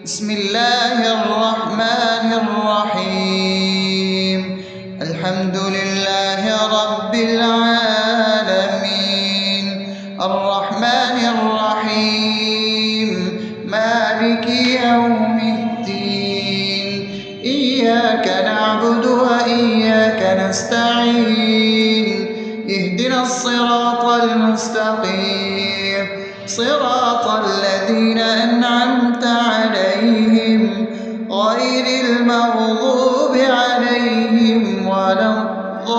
بسم الله الرحمن الرحيم. الحمد لله رب العالمين، الرحمن الرحيم، مالك يوم الدين. إياك نعبد وإياك نستعين، اهدنا الصراط المستقيم، صراط الذين أنعمت عليهم غير المغضوب عليهم ولا الضالين.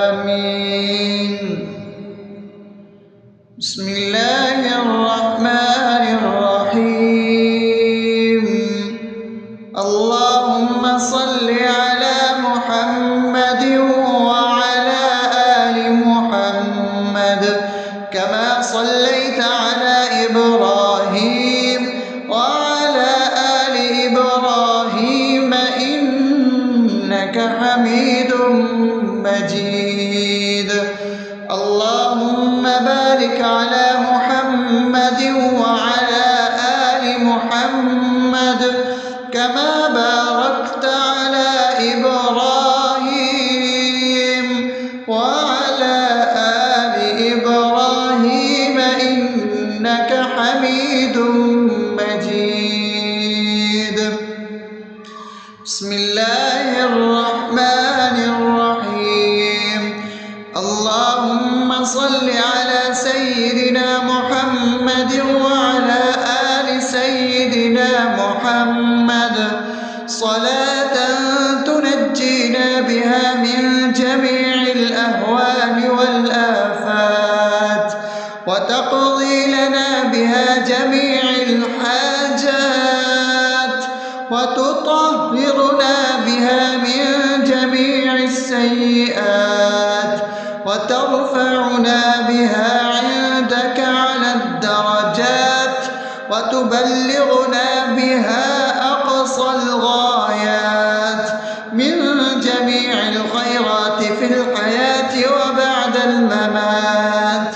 آمين. بسم الله الرحمن الرحيم. اللهم صل على محمد وعلى آل محمد كما صليت على إبراهيم وعلى آل إبراهيم إنك حميد مجيد. اللهم بارك على محمد وعلى آل محمد كما باركت على إبراهيم وعلى آل إبراهيم إنك حميد مجيد. بسم الله الرحمن الرحيم. اللهم صل على سيدنا محمد وعلى آل سيدنا محمد صلاة تنجينا بها من جميع الأهوال والآفات، وتقضي لنا بها جميع الحاجات، وتطهرنا بها من جميع السيئات، وترفعنا بها عندك على الدرجات، وتبلغنا بها أقصى الغايات من جميع الخيرات في الحياة وبعد الممات،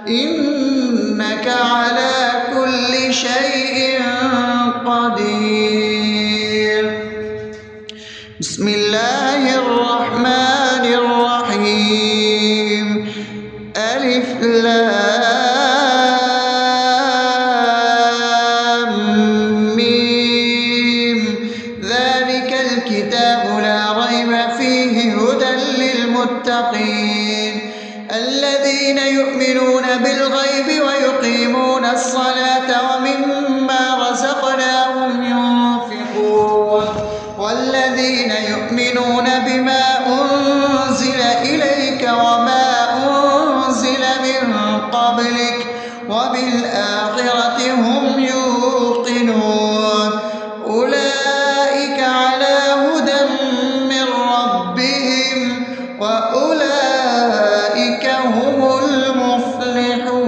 إنك على كل شيء قدير. بسم الله الرحمن الرحيم. ألف لام ميم. ذلك الكتاب لا ريب فيه هدى للمتقين الذين يؤمنون بالغيب ويقيمون الصلاة ومما رزقناهم ينفقون والذين يؤمنون بما أنزل إليك وما أنزل من قبلك وبالآخرة هم يوقنون أولئك على هدى من ربهم وأولئك هم المفلحون.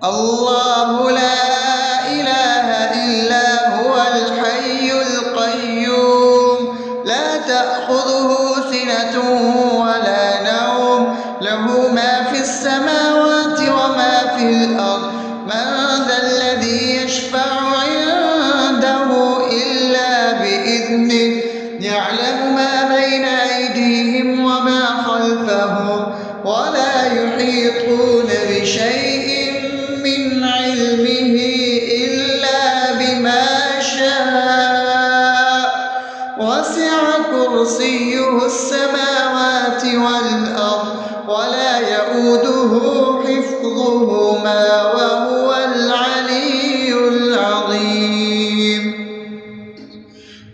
الله لا إله إلا هو الحي القيوم لا تأخذه سنة ولا نوم له ما في السماوات وما في الأرض. من ذا الذي يشفع عنده إلا بإذنه يعلم ما بين أيديهم وما خلفهم ولا يحيطون بشيء من علمه إلا بما شاء وسع كرسيه السماوات والأرض ولا يؤوده حفظهما وهو العلي العظيم.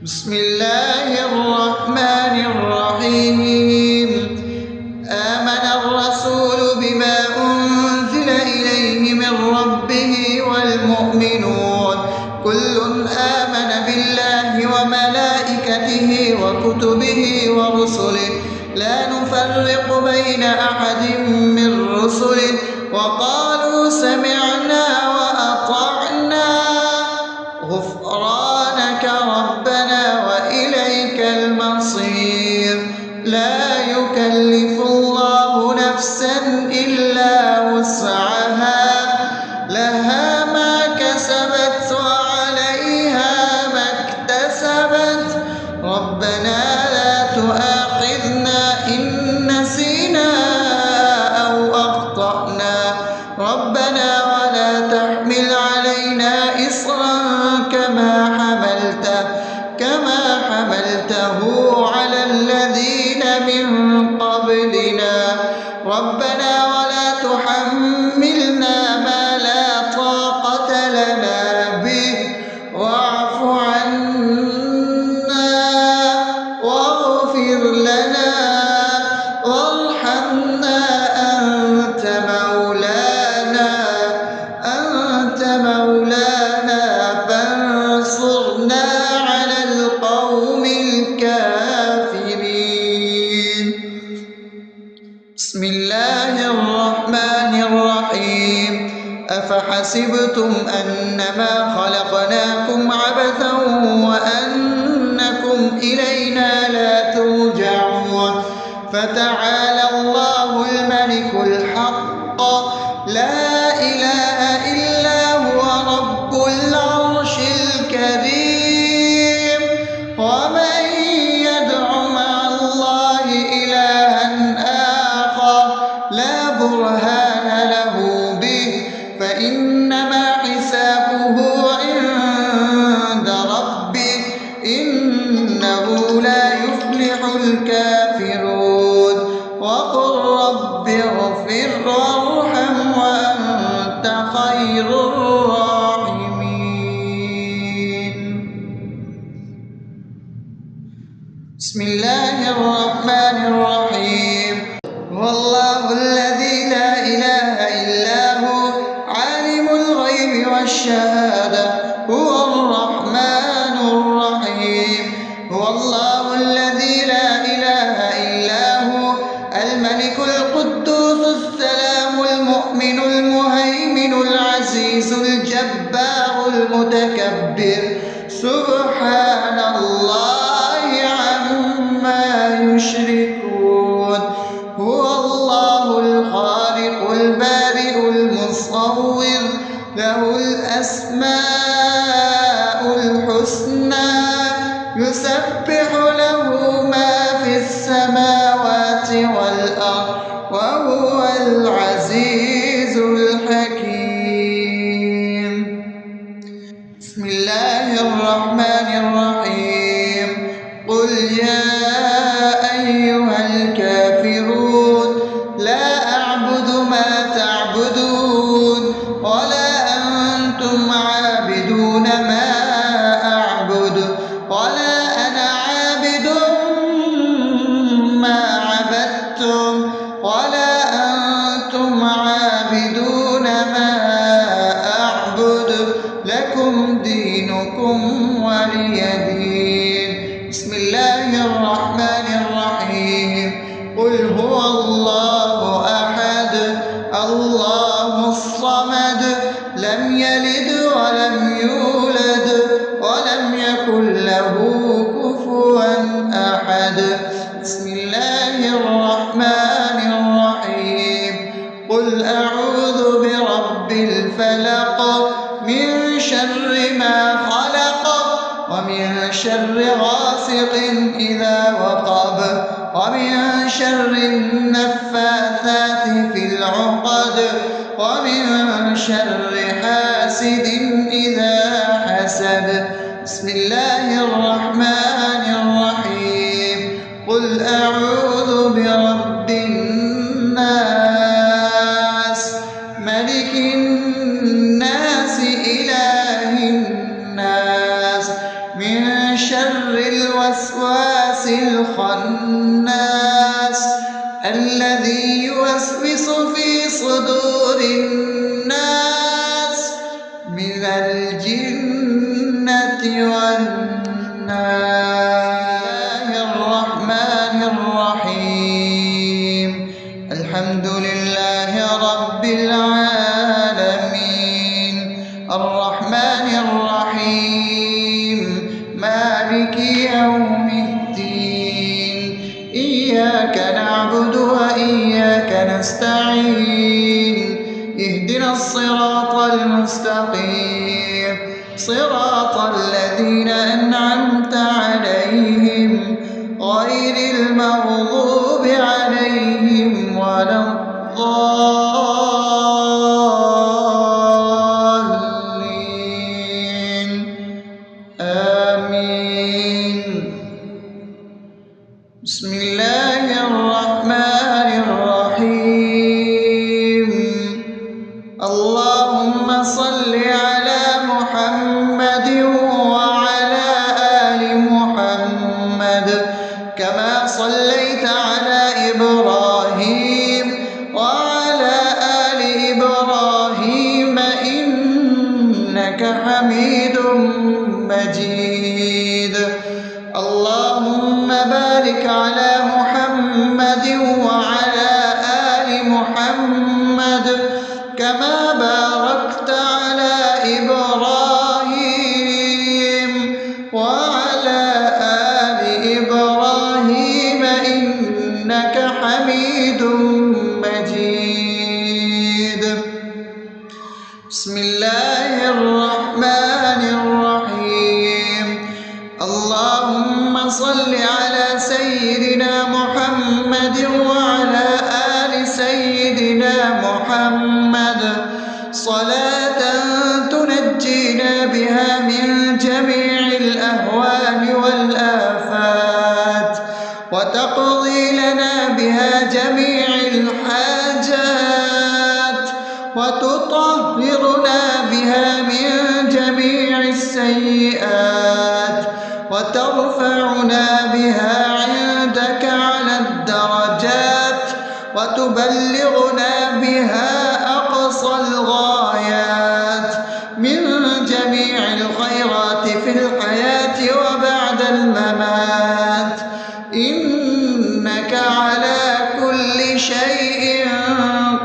بسم الله الرحمن الرحيم. آمن الرسول بما أنزل إليه من ربه والمؤمنون كل آمن بالله وملائكته وكتبه ورسله لا نفرق بين أحد من رسله وقالوا سمعنا وأطعنا غفرانك ربنا وإليك المصير. لا يكلف يكلف الله نفسا إلا وسعها لها ما كسبت وعليها ما اكتسبت ربنا لا تؤاخذنا إن نسينا أو أخطأنا ربنا ولا تحمل علينا إصرا كما حملته على الذين من قبلنا ربنا ولا تحملنا ما لا طاقة لنا به واعف عنا واغفر لنا وارحمنا أنت مولانا فانصرنا على القوم الكافرين. بسم الله الرحمن الرحيم أفحسبتم أنما خلقناكم عبثا وأنكم إلينا لا ترجعون فتعالى الله الملك الحق لا إله إلا هو رب العرش الكريم ومن يدع مع الله إلها آخر لا برهان له به فإنما حسابه عند ربه إنه لا يفلح الكافرون وقل رب اغفر وارحم وأنت خير الراحمين. بسم الله الرحمن الرحيم هو الله الذي لا إله إلا هو عالم الغيب والشهادة هو الرحمن الرحيم هو الله الذي لا إله إلا هو الملك القدوس السلام المؤمن المهيمن العزيز الجبار المتكبر سبحان الله عما يشركون هو الله الخالق البارئ المصور له الأسماء الحسنى يسبح له ما في السماوات والأرض وهو العزيز الحكيم. بسم الله الرحمن الرحيم قل يا أيها الكافرون لا أعبد ما تعبدون ولا أنتم عابدون ما أعبد ولا أنا عابد ما عبدتم ولا أنتم عابدون ما أعبد لكم دينكم ولي دين. بسم الله الرحمن الرحيم قل هو الله أحد الله الصمد لم يلد ولم يولد ولم يكن له كفوا أحد. بسم الله الرحمن الرحيم قل أعوذ برب الفلق من شر ما خلق ومن شر غاسق إذا وقب ومن شر النفاثات في العقد ومن شر حاسد إذا حسد. بسم الله الرحمن الرحيم قل أعوذ برب الناس ملك الناس إله الناس من شر الوسواس الخناس الذي يوسوس في صدور الناس من الجنة والناس. الرحمن الرحيم الحمد لله رب العالمين الرحمن الرحيم مالك يوم الدين إياك نعبد اهدنا الصراط المستقيم صراط الذين أنعمت عليهم غير المغضوب عليهم ولا الضالين آمين. بسم الله الرحمن الرحيم. اللهم صل على محمد وعلى آل محمد كما صليت على إبراهيم وعلى آل إبراهيم إنك حميد مجيد. اللهم بارك على محمد وعلى آل محمد كما باركت على إبراهيم وعلى آل إبراهيم إنك حميد مجيد. بسم الله الرحمن الرحيم. اللهم صل على سيدنا محمد وعلى آل سيدنا محمد صلاة تنجينا بها من جميع الأهوال والآفات وتقضي لنا بها جميع الحاجات وتطهرنا بها من جميع السيئات وترفعنا بها عندك على الدرجات وتبلغنا بها أقصى الغايات من جميع الخيرات في الحياة وبعد الممات إنك على كل شيء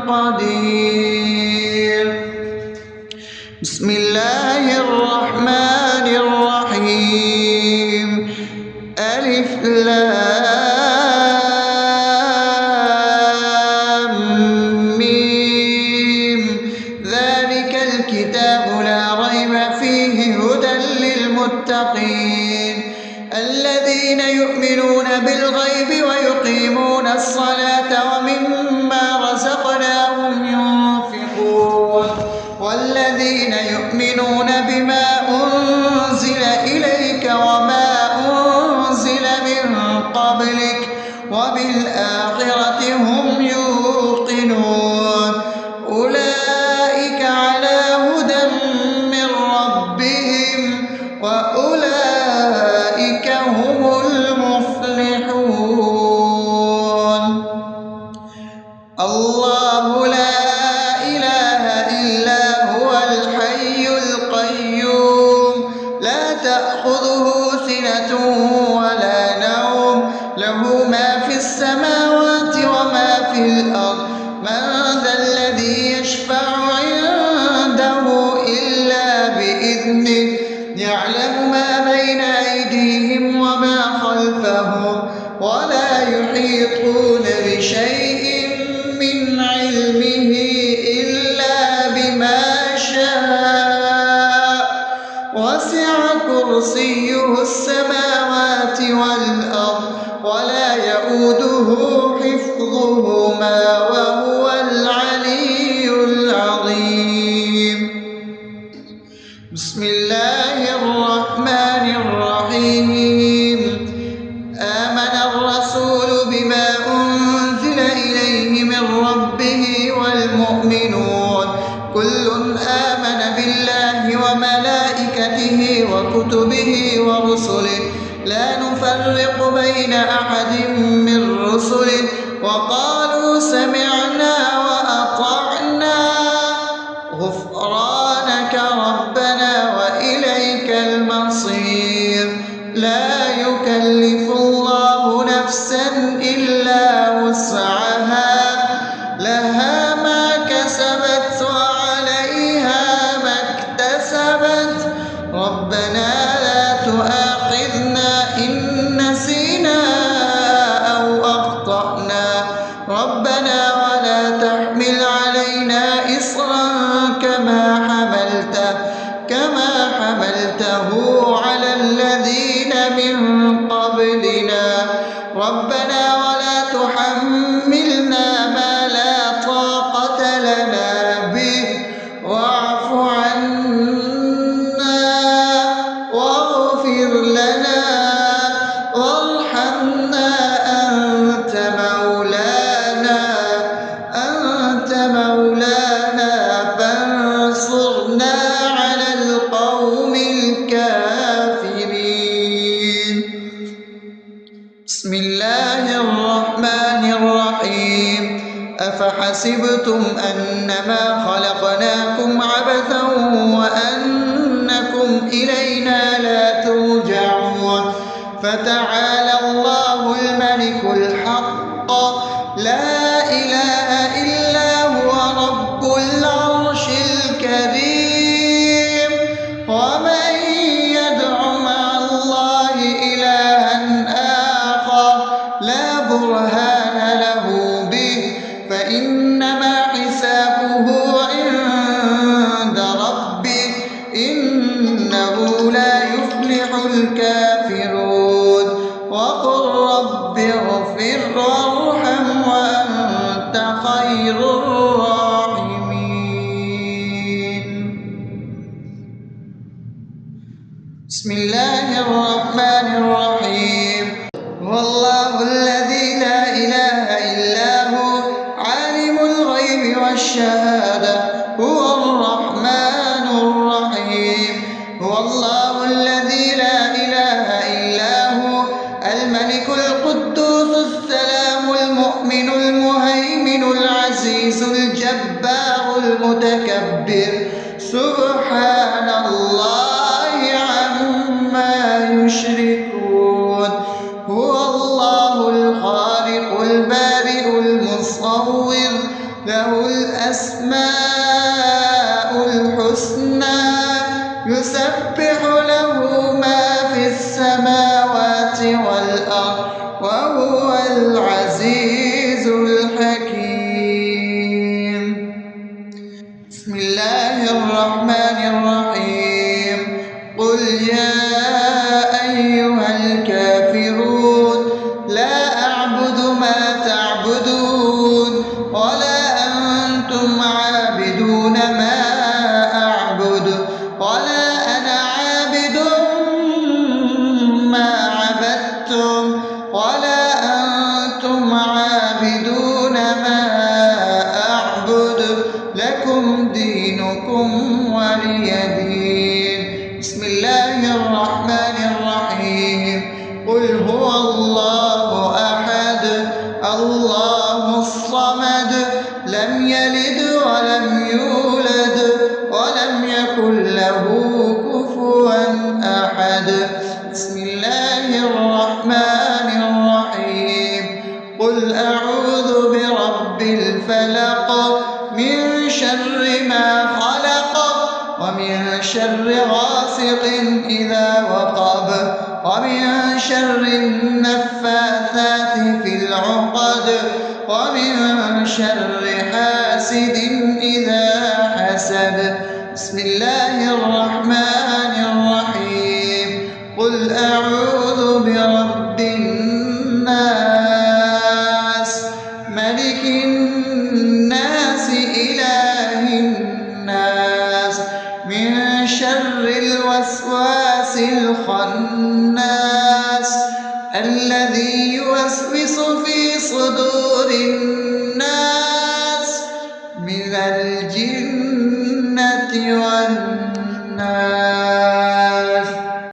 قدير. بسم الله الرحمن الرحيم. ألف لام ميم ذلك الكتاب لا ريب فيه هدى للمتقين الذين يؤمنون بالغيب ويقيمون الصلاة ومما رزقناهم ينفقون والذين يؤمنون بما أنزل إليك وما أنزل من قبلك وبالآخرة هم يوقنون أولئك على هدى من ربهم وأولئك هم المفلحون. الله لا إله إلا هو الحي القيوم لا تأخذه سنة ولا نوم له ما في السماوات وما في الأرض من ذا الذي يشفع عنده إلا بإذنه يعلم ما بين أيديهم وما خلفهم ولا يحيطون بشيء من علمه إلا بما شاء وسع كرسيه السماوات والأرض ولا يؤوده حفظهما وهو العلي العظيم. بسم الله الرحمن الرحيم. آمن الرسول بما أنزل إليه من ربه والمؤمنون كل آمن بالله وملائكته وكتبه ورسله لا نفرق بين أحد من رسله وقالوا سمعنا وأطعنا غفرانك ربنا وإليك المصير. لا يكلف الله نفسا إلا وسعها لها ما كسبت وعليها ما اكتسبت ربنا لا تؤاخذنا إن نسينا أو أخطأنا ربنا ولا تحمل علينا إصرا أفحسبتم أنما خلقناكم عبثا وأنكم إلينا لا ترجعون فتعالى الله الملك الحق لا إله إلا هو رب العرش الكريم ومن يدع مع الله إلها آخر لا برهان له به فإنما حسابه عند ربه إنه لا يفلح الكافرون وقل رب اغفر وارحم وأنت خير الراحمين. بسم الله الرحمن الرحيم. هو الله الذي لا إله إلا هو عالم الغيب والشهادة هو الرحمن الرحيم. هو الله الذي لا إله إلا هو الملك القدوس السلام المؤمن المهيمن العزيز الجبار المتكبر سبحان الله عما يشركون. هو الله الخالق البارئ المصور له الأسماء الحسنى يسبح له ما في السماوات والأرض وهو العزيز الحكيم. بسم الله الرحمن الرحيم. قل يا أيها الكافرون لا أعبد ما تعبدون ولا أنتم عابدون ما أعبد ولا أنا عابد ما عبدتم ولا أنتم عابدون ما أعبد لكم دينكم ولي دين. بسم الله الرحمن الرحيم. قل هو الله أحد الله الصمد لم يلد ولم يولد ولم يكن له كفوا أحد. بسم الله الرحمن الرحيم. قل أعوذ برب الفلق من شر ما خلق ومن شر غاسق إذا وقب ومن شر النفاثات في العقد ومن شر حاسد إذا حسد. بسم الله الرحمن الرحيم. قل أعوذ برب الناس ملك الناس إله الناس من شر الوسواس الخناس الذي يوسوس في صدور الناس من الجنة والناس.